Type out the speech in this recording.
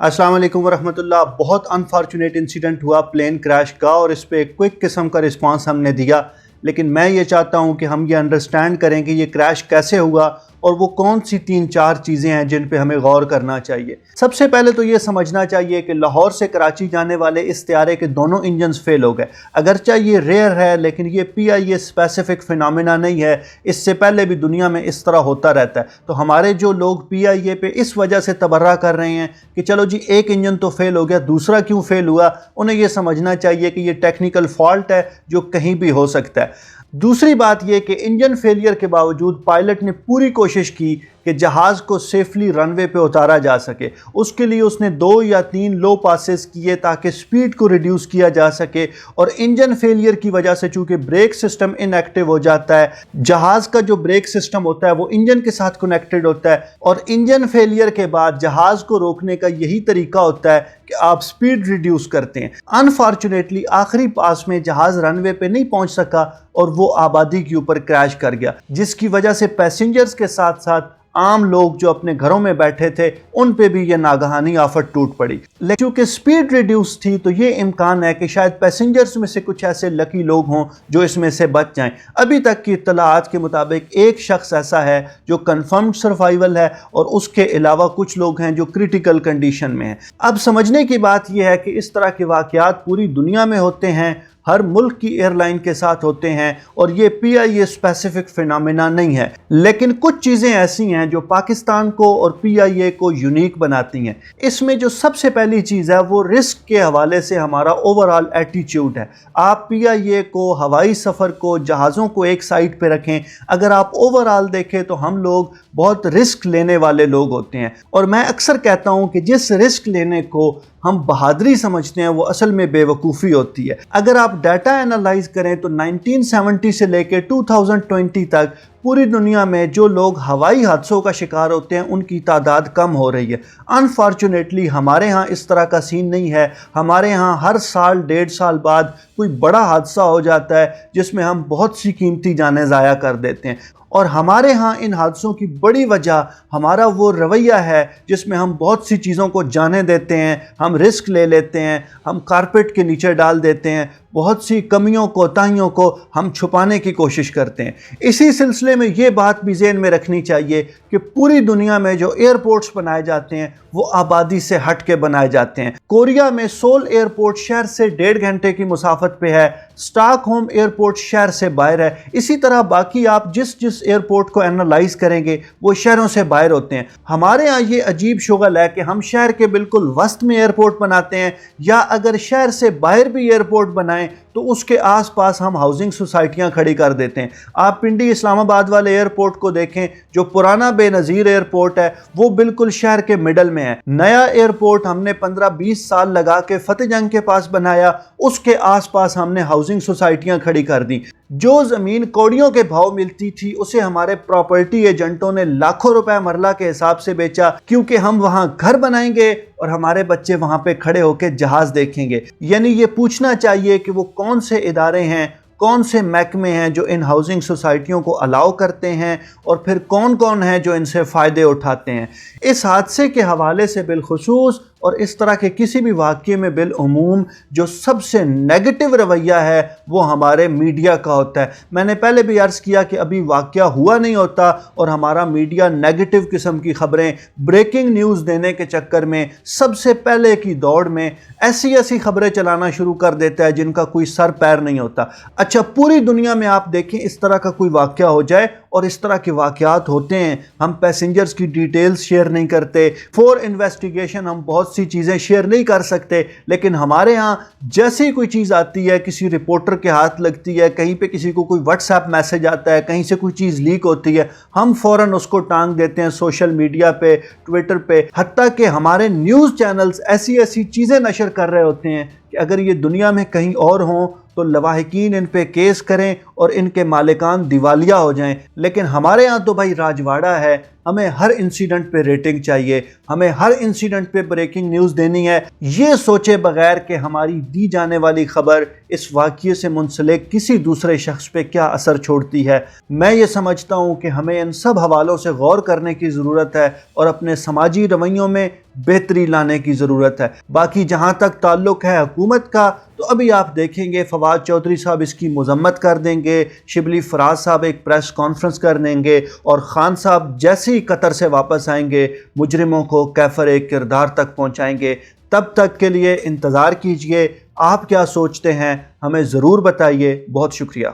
अस्सलाम वालेकुम वरहमतुल्लाह। बहुत अनफॉर्चुनेट इंसिडेंट हुआ प्लेन क्रैश का और इस पे क्विक किस्म का रिस्पांस हमने दिया, लेकिन मैं ये चाहता हूँ कि हम ये अंडरस्टैंड करें कि ये क्रैश कैसे हुआ और वो कौन सी 3-4 चीज़ें हैं जिन पे हमें गौर करना चाहिए। सबसे पहले तो ये समझना चाहिए कि लाहौर से कराची जाने वाले इस तैयारे के दोनों इंजन्स फेल हो गए। अगरचे ये रेयर है लेकिन ये PIA स्पेसिफिक फिनोमेना नहीं है, इससे पहले भी दुनिया में इस तरह होता रहता है। तो हमारे जो लोग PIA पे इस वजह से तबर्रा कर रहे हैं कि चलो जी एक इंजन तो फेल हो गया, दूसरा क्यों फेल हुआ, उन्हें ये समझना चाहिए कि ये टेक्निकल फॉल्ट है जो कहीं भी हो सकता है। दूसरी बात यह कि इंजन फेलियर के बावजूद पायलट ने पूरी कोशिश की कि जहाज़ को सेफली रनवे पे उतारा जा सके। उसके लिए उसने 2 या 3 लो पासेस किए ताकि स्पीड को रिड्यूस किया जा सके, और इंजन फेलियर की वजह से चूंकि ब्रेक सिस्टम इनएक्टिव हो जाता है, जहाज़ का जो ब्रेक सिस्टम होता है वो इंजन के साथ कनेक्टेड होता है, और इंजन फेलियर के बाद जहाज़ को रोकने का यही तरीका होता है कि आप स्पीड रिड्यूस करते हैं। अनफॉर्चुनेटली आखिरी पास में जहाज़ रनवे पे नहीं पहुंच सका और वो आबादी के ऊपर क्रैश कर गया, जिसकी वजह से पैसेंजर्स के साथ साथ आम लोग जो अपने घरों में बैठे थे उन पे भी ये नागहानी आफत टूट पड़ी। लेकिन चूंकि स्पीड रिड्यूस थी तो ये इम्कान है कि शायद पैसेंजर्स में से कुछ ऐसे लकी लोग हों जो इसमें से बच जाएं। अभी तक की इत्तलाआत के मुताबिक एक शख्स ऐसा है जो कंफर्म्ड सर्वाइवल है और उसके अलावा कुछ लोग हैं जो क्रिटिकल कंडीशन में हैं। अब समझने की बात यह है कि इस तरह के वाक़यात पूरी दुनिया में होते हैं, हर मुल्क की एयरलाइन के साथ होते हैं, और ये PIA स्पेसिफिक फिनोमेना नहीं है। लेकिन कुछ चीज़ें ऐसी हैं जो पाकिस्तान को और PIA को यूनिक बनाती हैं। इसमें जो सबसे पहली चीज़ है वो रिस्क के हवाले से हमारा ओवरऑल एटीट्यूड है। आप PIA को, हवाई सफ़र को, जहाज़ों को एक साइड पे रखें, अगर आप ओवरऑल देखें तो हम लोग बहुत रिस्क लेने वाले लोग होते हैं, और मैं अक्सर कहता हूँ कि जिस रिस्क लेने को हम बहादुरी समझते हैं वो असल में बेवकूफ़ी होती है। अगर आप डाटा एनालाइज करें तो 1970 से लेकर 2020 तक पूरी दुनिया में जो लोग हवाई हादसों का शिकार होते हैं उनकी तादाद कम हो रही है। अनफॉर्चुनेटली हमारे यहाँ इस तरह का सीन नहीं है। हमारे यहाँ हर साल 1.5 साल बाद कोई बड़ा हादसा हो जाता है जिसमें हम बहुत सी कीमती जानें ज़ाया कर देते हैं, और हमारे यहाँ इन हादसों की बड़ी वजह हमारा वो रवैया है जिसमें हम बहुत सी चीज़ों को जाने देते हैं, हम रिस्क ले लेते हैं, हम कारपेट के नीचे डाल देते हैं, बहुत सी कमियों कोताहियों को हम छुपाने की कोशिश करते हैं। इसी सिलसिले में ये बात भी ज़हन में रखनी चाहिए कि पूरी दुनिया में जो एयरपोर्ट्स बनाए जाते हैं वो आबादी से हट के बनाए जाते हैं। कोरिया में सोल एयरपोर्ट शहर से 1.5 घंटे की मुसाफत पे है, स्टॉकहोम एयरपोर्ट शहर से बाहर है। इसी तरह बाकी आप जिस एयरपोर्ट को एनालाइज करेंगे वो शहरों से बाहर होते हैं। हमारे यहाँ ये अजीब शुगल है कि हम शहर के बिल्कुल वस्त में एयरपोर्ट बनाते हैं, या अगर शहर से बाहर भी एयरपोर्ट बनाएं तो उसके आसपास हम हाउसिंग सोसाइटियां खड़ी कर देते हैं। आप पिंडी इस्लामाबाद वाले एयरपोर्ट को देखें, जो पुराना बेनज़ीर एयरपोर्ट है वो बिल्कुल शहर के मिडल में है। नया एयरपोर्ट हमने 15-20 साल लगा के फतेह जंग के पास बनाया, उसके आसपास हमने हाउसिंग सोसाइटियां खड़ी कर दी। जो ज़मीन कौड़ियों के भाव मिलती थी उसे हमारे प्रॉपर्टी एजेंटों ने लाखों रुपए मरला के हिसाब से बेचा, क्योंकि हम वहां घर बनाएंगे और हमारे बच्चे वहां पे खड़े होकर जहाज देखेंगे। यानी ये पूछना चाहिए कि वो कौन से इदारे हैं, कौन से महकमे हैं जो इन हाउसिंग सोसाइटियों को अलाउ करते हैं, और फिर कौन कौन है जो इनसे फ़ायदे उठाते हैं। इस हादसे के हवाले से बिलखुसूस और इस तरह के किसी भी वाक़ये में बिलअमूम जो सबसे नेगेटिव रवैया है वो हमारे मीडिया का होता है। मैंने पहले भी अर्ज़ किया कि अभी वाक़या हुआ नहीं होता और हमारा मीडिया नेगेटिव किस्म की ख़बरें, ब्रेकिंग न्यूज़ देने के चक्कर में सबसे पहले की दौड़ में ऐसी ख़बरें चलाना शुरू कर देता है जिनका कोई सर पैर नहीं होता। अच्छा, पूरी दुनिया में आप देखें इस तरह का कोई वाक़या हो जाए, और इस तरह के वाक़यात होते हैं, हम पैसेंजर्स की डिटेल्स शेयर नहीं करते, फॉर इन्वेस्टिगेशन हम बहुत सी चीज़ें शेयर नहीं कर सकते, लेकिन हमारे यहाँ जैसे ही कोई चीज़ आती है, किसी रिपोर्टर के हाथ लगती है, कहीं पे किसी को कोई व्हाट्सएप मैसेज आता है, कहीं से कोई चीज़ लीक होती है, हम फ़ौरन उसको टांग देते हैं सोशल मीडिया पे, ट्विटर पे। हत्ता कि हमारे न्यूज़ चैनल्स ऐसी चीज़ें नशर कर रहे होते हैं कि अगर ये दुनिया में कहीं और हों तो लवाहिकीन इन पे केस करें और इनके मालिकान दिवालिया हो जाएं। लेकिन हमारे यहाँ तो भाई राजवाड़ा है, ہمیں ہر انسیڈنٹ پہ ریٹنگ چاہیے، ہمیں ہر انسیڈنٹ پہ بریکنگ نیوز دینی ہے، یہ سوچے بغیر کہ ہماری دی جانے والی خبر اس واقعے سے منسلک کسی دوسرے شخص پہ کیا اثر چھوڑتی ہے۔ میں یہ سمجھتا ہوں کہ ہمیں ان سب حوالوں سے غور کرنے کی ضرورت ہے اور اپنے سماجی رویوں میں بہتری لانے کی ضرورت ہے۔ باقی جہاں تک تعلق ہے حکومت کا، تو ابھی آپ دیکھیں گے فواد چودھری صاحب اس کی مذمت کر دیں گے، شبلی فراز صاحب ایک پریس کانفرنس کر دیں گے، اور خان صاحب جیسے ہی قطر سے واپس آئیں گے مجرموں کو کیفر ایک کردار تک پہنچائیں گے۔ تب تک کے لیے انتظار کیجئے۔ آپ کیا سوچتے ہیں ہمیں ضرور بتائیے۔ بہت شکریہ۔